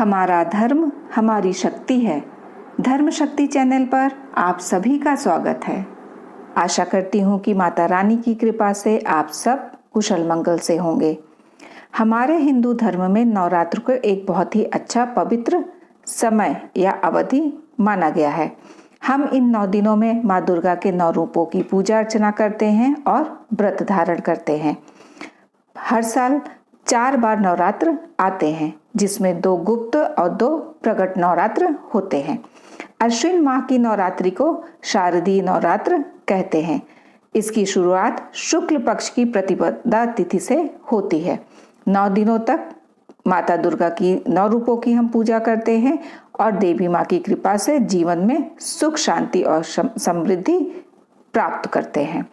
हमारा धर्म हमारी शक्ति है। धर्म शक्ति चैनल पर आप सभी का स्वागत है। आशा करती हूँ कि माता रानी की कृपा से आप सब कुशल मंगल से होंगे। हमारे हिंदू धर्म में नवरात्र को एक बहुत ही अच्छा पवित्र समय या अवधि माना गया है। हम इन 9 दिनों में माँ दुर्गा के 9 रूपों की पूजा अर्चना करते हैं और व्रत धारण करते हैं। हर साल 4 बार नवरात्र आते हैं, जिसमें 2 गुप्त और 2 प्रकट नवरात्र होते हैं। अश्विन माह की नवरात्रि को शारदीय नवरात्र कहते हैं। इसकी शुरुआत शुक्ल पक्ष की प्रतिपदा तिथि से होती है। 9 दिनों तक माता दुर्गा की 9 रूपों की हम पूजा करते हैं और देवी माँ की कृपा से जीवन में सुख, शांति और समृद्धि प्राप्त करते हैं।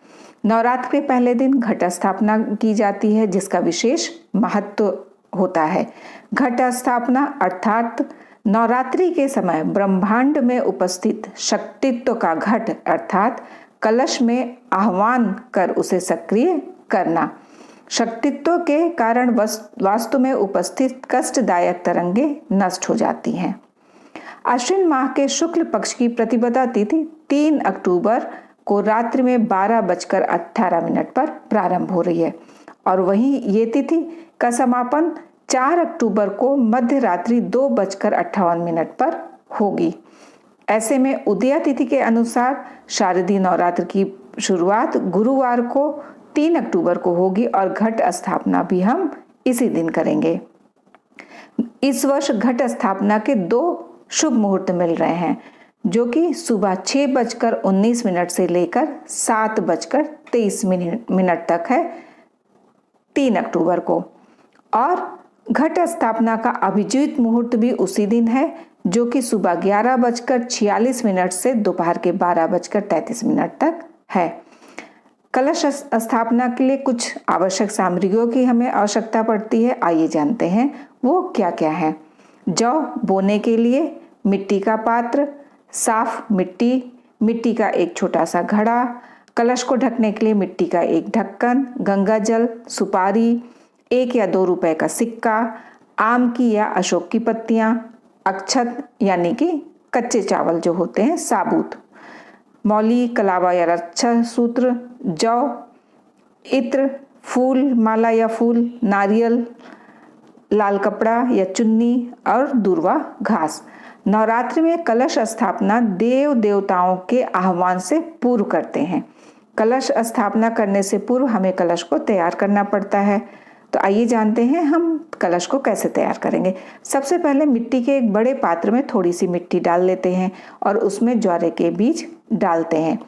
नवरात्र के पहले दिन घट स्थापना की जाती है, जिसका विशेष महत्व होता है। घट स्थापना अर्थात नवरात्रि के समय ब्रह्मांड में उपस्थित शक्तित्व का घट अर्थात कलश में आह्वान कर उसे सक्रिय करना। शक्तित्व के कारण वास्तु में उपस्थित कष्टदायक तरंगे नष्ट हो जाती हैं। अश्विन माह के शुक्ल पक्ष की प्रतिपदा तिथि 3 अक्टूबर को रात्रि में 12:18 पर प्रारंभ हो रही है और वहीं ये तिथि का समापन 4 अक्टूबर को मध्य रात्रि 2:58 पर होगी। ऐसे में उदया तिथि के अनुसार शारदीय नवरात्र की शुरुआत गुरुवार को 3 अक्टूबर को होगी और घट स्थापना भी हम इसी दिन करेंगे। इस वर्ष घट स्थापना के 2 शुभ मुहूर्त मिल रहे हैं, जो कि सुबह 6:19 से लेकर 7:23 तक है 3 अक्टूबर को, और घट स्थापना का अभिजीत मुहूर्त भी उसी दिन है, जो कि सुबह 11:46 से दोपहर के 12:33 तक है। कलश स्थापना के लिए कुछ आवश्यक सामग्रियों की हमें आवश्यकता पड़ती है। आइए जानते हैं वो क्या क्या है। जौ बोने के लिए मिट्टी का पात्र, साफ मिट्टी का एक छोटा सा घड़ा, कलश को ढकने के लिए मिट्टी का एक ढक्कन, गंगा जल, सुपारी, 1 या 2 रुपए का सिक्का, आम की या अशोक की पत्तियां, अक्षत यानी कि कच्चे चावल जो होते हैं साबुत, मौली, कलावा या रक्षा सूत्र, जौ, इत्र, फूल माला या फूल, नारियल, लाल कपड़ा या चुन्नी और दूर्वा घास। नवरात्रि में कलश स्थापना देव देवताओं के आह्वान से पूर्व करते हैं। कलश स्थापना करने से पूर्व हमें कलश को तैयार करना पड़ता है। तो आइए जानते हैं हम कलश को कैसे तैयार करेंगे। सबसे पहले मिट्टी के एक बड़े पात्र में थोड़ी सी मिट्टी डाल लेते हैं और उसमें ज्वारे के बीज डालते हैं।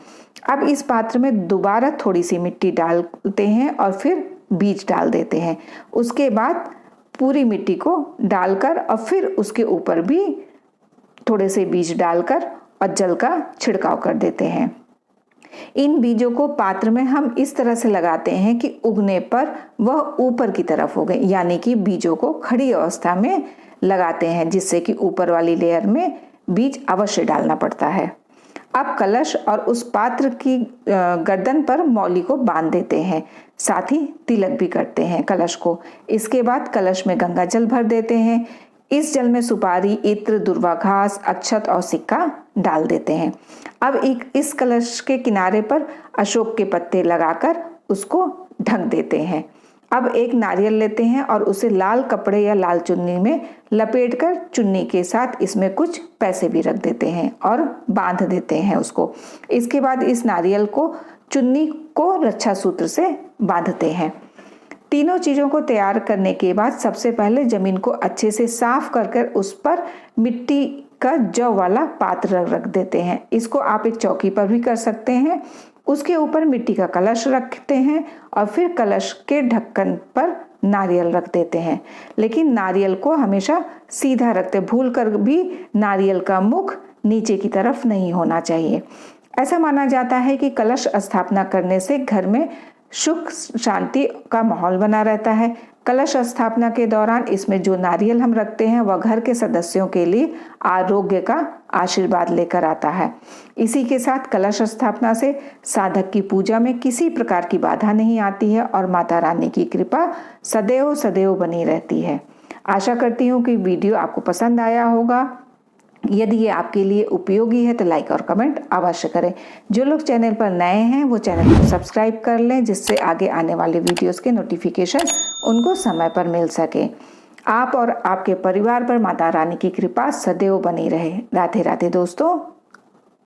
अब इस पात्र में दोबारा थोड़ी सी मिट्टी डालते हैं और फिर बीज डाल देते हैं। उसके बाद पूरी मिट्टी को डालकर और फिर उसके ऊपर भी थोड़े से बीज डालकर और जल का छिड़काव कर देते हैं। इन बीजों को पात्र में हम इस तरह से लगाते हैं कि उगने पर वह ऊपर की तरफ हो गए, यानी कि बीजों को खड़ी अवस्था में लगाते हैं, जिससे कि ऊपर वाली लेयर में बीज अवश्य डालना पड़ता है। अब कलश और उस पात्र की गर्दन पर मौली को बांध देते हैं, साथ ही तिलक भी करते हैं कलश को। इसके बाद कलश में गंगा जल भर देते हैं। इस जल में सुपारी, इत्र, दूर्वा घास, अक्षत और सिक्का डाल देते हैं। अब इस कलश के किनारे पर अशोक के पत्ते लगाकर उसको ढक देते हैं। अब एक नारियल लेते हैं और उसे लाल कपड़े या लाल चुन्नी में लपेटकर चुन्नी के साथ इसमें कुछ पैसे भी रख देते हैं और बांध देते हैं उसको। इसके बाद इस नारियल को चुन्नी को रक्षा सूत्र से बांधते हैं। तीनों चीज़ों को तैयार करने के बाद सबसे पहले जमीन को अच्छे से साफ कर उस पर मिट्टी का जौ वाला पात्र रख देते हैं। इसको आप एक चौकी पर भी कर सकते हैं। उसके ऊपर मिट्टी का कलश रखते हैं और फिर कलश के ढक्कन पर नारियल रख देते हैं, लेकिन नारियल को हमेशा सीधा रखते, भूल कर भी नारियल का मुख नीचे की तरफ नहीं होना चाहिए। ऐसा माना जाता है कि कलश स्थापना करने से घर में सुख शांति का माहौल बना रहता है। कलश स्थापना के दौरान इसमें जो नारियल हम रखते हैं वह घर के सदस्यों के लिए आरोग्य का आशीर्वाद लेकर आता है। इसी के साथ कलश स्थापना से साधक की पूजा में किसी प्रकार की बाधा नहीं आती है और माता रानी की कृपा सदैव सदैव बनी रहती है। आशा करती हूँ कि वीडियो आपको पसंद आया होगा। यदि ये आपके लिए उपयोगी है तो लाइक और कमेंट अवश्य करें। जो लोग चैनल पर नए हैं वो चैनल को सब्सक्राइब कर लें, जिससे आगे आने वाले वीडियोस के नोटिफिकेशन उनको समय पर मिल सके। आप और आपके परिवार पर माता रानी की कृपा सदैव बनी रहे। राधे राधे दोस्तों।